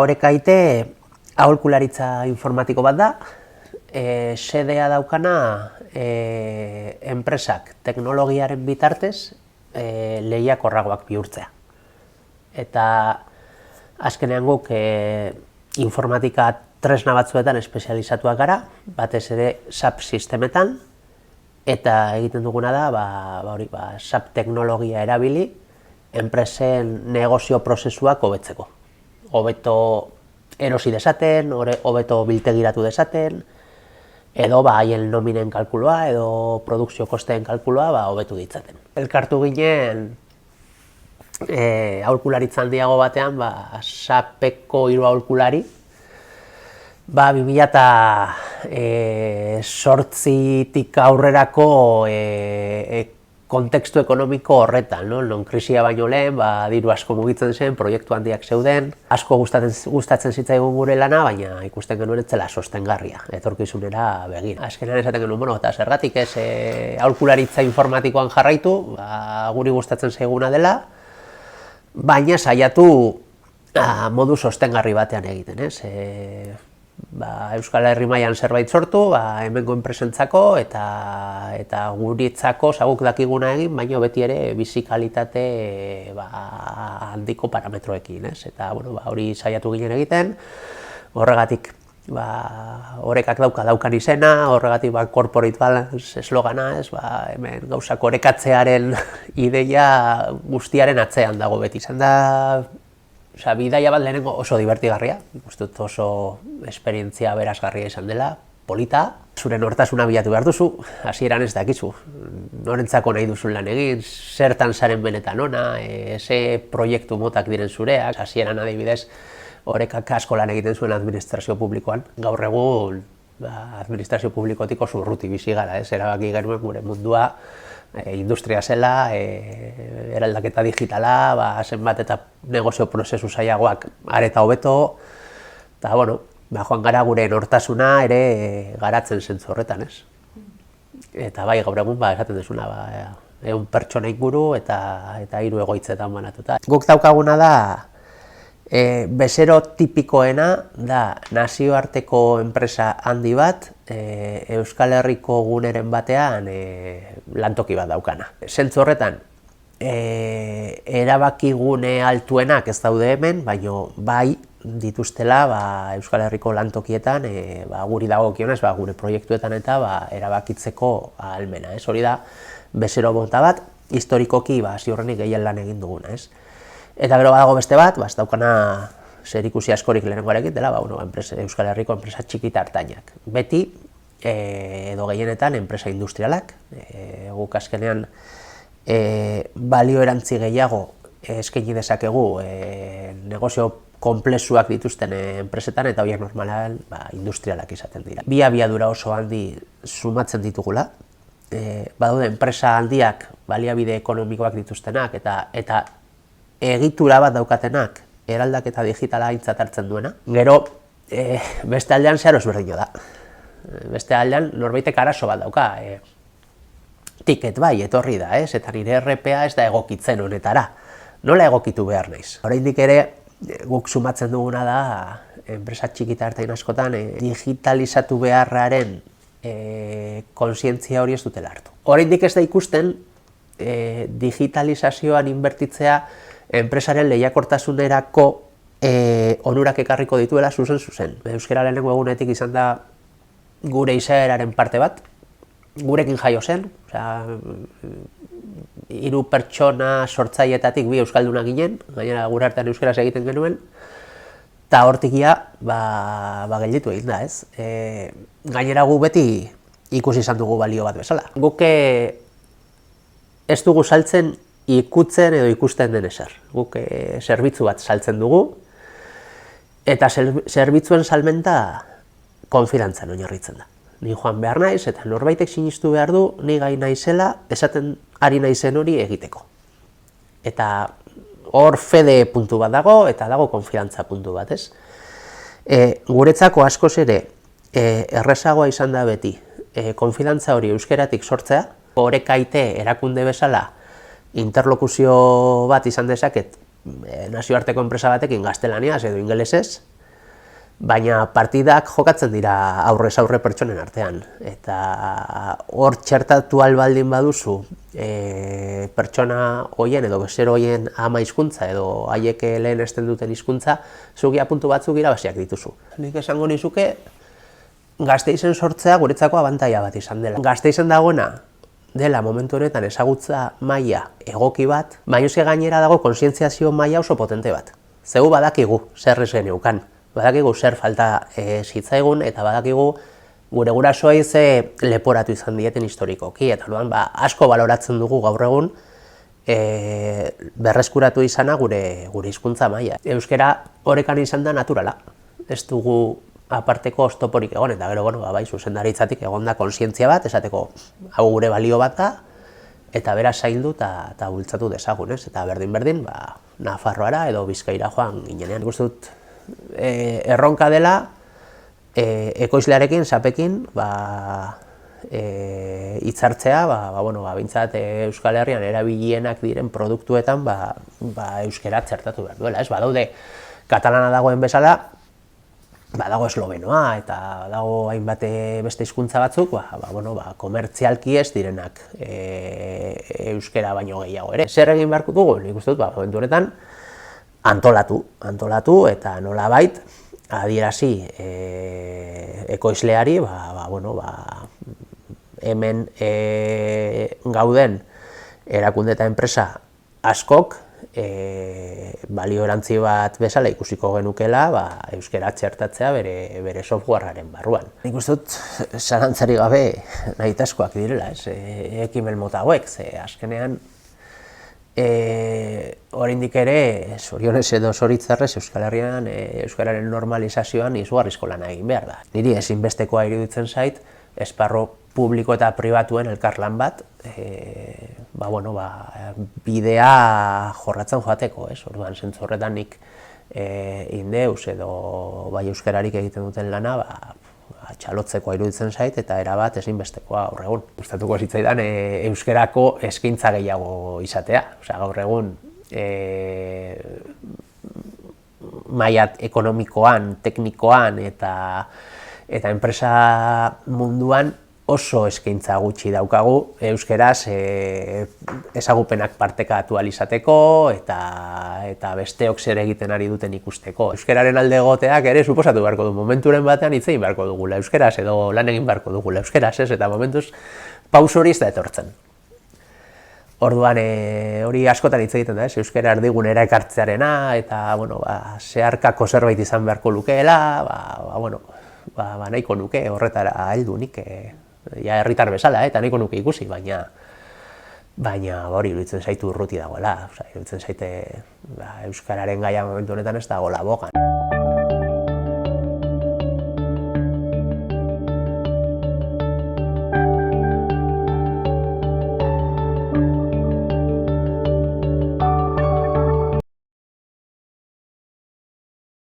Orekaite aholkularitza informatiko bat da, sedea daukana enpresak teknologiaren bitartez lehiakorragoak bihurtzea. Eta azkenean guk informatika tresna batzuetan espezializatuak gara, batez ere SAP sistemetan, eta egiten duguna da SAP teknologia erabili enpresen negozio prozesuak hobetzeko. Hobeto erosi dezaten, hobeto biltegiratu dezaten, edo haien nominen kalkuloa edo produkzio kosteen kalkuloa hobetu ditzaten. Elkartu ginen aholkularitza handiago batean SAP-eko 3 aholkulari, 2008tik aurrerako kontekstu ekonomiko horretan, non krisia baino lehen, diru asko mugitzen zen, proiektu handiak zeuden, asko gustatzen zitzaigun gure lana, baina ikusten genuen ez zela sostengarria, etorkizunera begira. Azkenean esaten genuen, eta zergatik ez aholkularitza informatikoan jarraitu, guri gustatzen zaiguna dela, baina saiatu modu sostengarri batean egiten, ez? Euskal Herri mailan zerbait sortu, hemengo enpresentzako eta guritzako guk dakiguna egin, baina beti ere bizi kalitate handiko parametroekin, ez? Eta hori saiatu ginen egiten, horregatik orekak daukan izena, horregatik corporate balance eslogana, ez? Hemen gauzak orekatzearen ideia guztiaren atzean dago beti. Izan da bidaia bat lehenengo oso divertigarria, ikustut oso esperientzia berazgarria izan dela, polita. Zure nortasuna bilatu behar duzu, hasieran ez dakizu, norentzako nahi duzun lan egin, zertan zaren benetan ona, ze proiektu motak diren zureak. Hasieran adibidez, orekak asko lan egiten zuen administrazio publikoan. Gaur egun, administrazio publikotik oso urruti bizi gara, erabaki genuen gure mundua, industria zela, eraldaketa digitala, zenbat eta negozio prozesu zailagoak areta hobeto, eta joan gara gure nortasuna ere garatzen zentzu horretan, ez? Eta gaur egun esaten duzuna, 100 pertsona inguru eta 3 egoitzetan banatuta. Guk daukaguna da, bezero tipikoena da nazioarteko enpresa handi bat, Euskal Herriko guneren batean lantoki bat daukana. Zentzu horretan, erabaki gune altuenak ez daude hemen, baina bai dituztela Euskal Herriko lantokietan guri dagokionez, gure proiektuetan eta erabakitzeko ahalmena. Hori da, bezero mota bat, historikoki ziurrenik gehien lan egin duguna. Eta gero badago beste bat, ez daukana zerikusi askorik lehenengoarekin dela, Euskal Herriko enpresa txiki eta ertainak. Beti, edo gehienetan, enpresa industrialak, guk azkenean balio erantzi gehiago eskaini dezakegu negozio konplexuak dituzten enpresetan, eta horiek normalan industrialak izaten dira. Bi abiadura oso handi sumatzen ditugula, badaude enpresa handiak baliabide ekonomikoak dituztenak eta egitura bat daukatenak eraldaketa digitala aintzat hartzen duena. Gero, beste aldean zeharo ezberdina da. Beste aldean norbaitek arazo bat dauka. Tiket etorri da, eta nire RPA ez da egokitzen honetara. Nola egokitu behar naiz? Oraindik ere, guk sumatzen duguna da, enpresa txikita ertain askotan, digitalizatu beharraren kontzientzia hori ez dutela hartu. Oraindik ez da ikusten, digitalizazioan inbertitzea enpresaren lehiakortasunerako onurak ekarriko dituela zuzen. Euskara lehenengo egunetik izan da gure izaeraren parte bat, gurekin jaio zen, 3 pertsona sortzaileetatik 2 euskaldunak ginen, gainera gure artean euskaraz egiten genuen, eta hortik gelditu egin da, ez? Gainera gu beti ikusi izan dugu balio bat bezala. Guk ez dugu saltzen ikutzen edo ikusten den ezer. Guk zerbitzu bat saltzen dugu, eta zerbitzuen salmenta konfidantzan oinarritzen da. Ni joan behar naiz, eta norbaitek sinistu behar du, ni gai naizela, esaten ari naizen hori egiteko. Eta hor fede puntu bat dago, eta dago konfidantza puntu bat, ez? Guretzako askoz ere, errezagoa izan da beti, konfidantza hori euskeratik sortzea, Orekaite erakunde bezala interlokuzio bat izan dezaket nazioarteko enpresa batekin gaztelaniaz edo ingelesez, Baina partidak jokatzen dira aurrez aurre pertsonen artean, eta hor txertatu albaldin baduzu pertsona hoien edo bezero hoien ama hizkuntza edo haiek lehenesten duten hizkuntza, zugia puntu batzuk irabaziak dituzu. Nik esango nizuke, Gasteizen sortzea guretzako abantaila bat izan dela. Gasteizen dagoena dela momentu honetan ezagutza maila egoki bat, baina gainera dago kontzientziazio maila oso potente bat. Zeu badakigu zer ez geneukan, badakigu zer falta zitzaigun eta badakigu gure gurasoei ze leporatu izan dieten historikoki, eta orduan asko baloratzen dugu gaur egun berreskuratu izana gure hizkuntza maila. Euskara orekan izan da naturala, ez dugu aparteko oztoporik egon, eta gero, bai, zuzendaritzatik egon da kontzientzia bat, esateko hau gure balio bat da, eta beraz zaildu eta bultzatu dezagun, ez? Eta berdin, Nafarroara edo Bizkaira joan ginenean. Nik uste dut erronka dela, ekoizlearekin, sapekin, hitzartzea, bintzat Euskal Herrian erabilienak diren produktuetan euskara txertatu behar duela, ez? Badaude katalana dagoen bezala, badago eslovenoa eta badago hainbat beste hizkuntza batzuk, komertzialki ez direnak euskara baino gehiago ere. Zer egin beharko dugu? Nik uste dut, momentu honetan antolatu eta nolabait adierazi ekoizleari, hemen gauden erakunde eta enpresa askok balio erantzi bat bezala ikusiko genukela euskara txertatzea bere softwarearen barruan. Nik uste dut, zalantzari gabe nahitaskoak direla, ekimen mota hauek, ze azkenean oraindik ere, zorionez edo zoritzarrez, Euskal Herrian euskararen normalizazioan izugarrizko lana egin behar da. Niri ezinbestekoa iruditzen zait, esparru publiko eta pribatuen elkarlan bat, bidea jorratzen joateko, orduan zentzu horretan nik Indeus edo bai euskararik egiten duten lana txalotzekoa iruditzen zait eta erabat ezinbestekoa gaur egun. Gustatuko zitzaidan euskarako eskaintza gehiago izatea, gaur egun maila ekonomikoan, teknikoan eta enpresa munduan oso eskaintza gutxi daukagu euskaraz ezagupenak partekatu ahal izateko eta besteok zer egiten ari duten ikusteko. Euskararen alde egoteak ere suposatu beharko du, momenturen batean hitz egin beharko dugula euskaraz edo lan egin beharko dugula euskaraz, eta momentuz pauso hori ez da etortzen. Orduan hori askotan hitz egiten da, euskara erdigunera ekartzearena eta zeharkako zerbait izan beharko lukeela, nahiko nuke horretara heldu nik herritar bezala, eta nahiko nuke ikusi, baina hori iruditzen zaitu urruti dagoela, iruditzen zaite euskararen gaia momentu honetan ez dagoela bogan.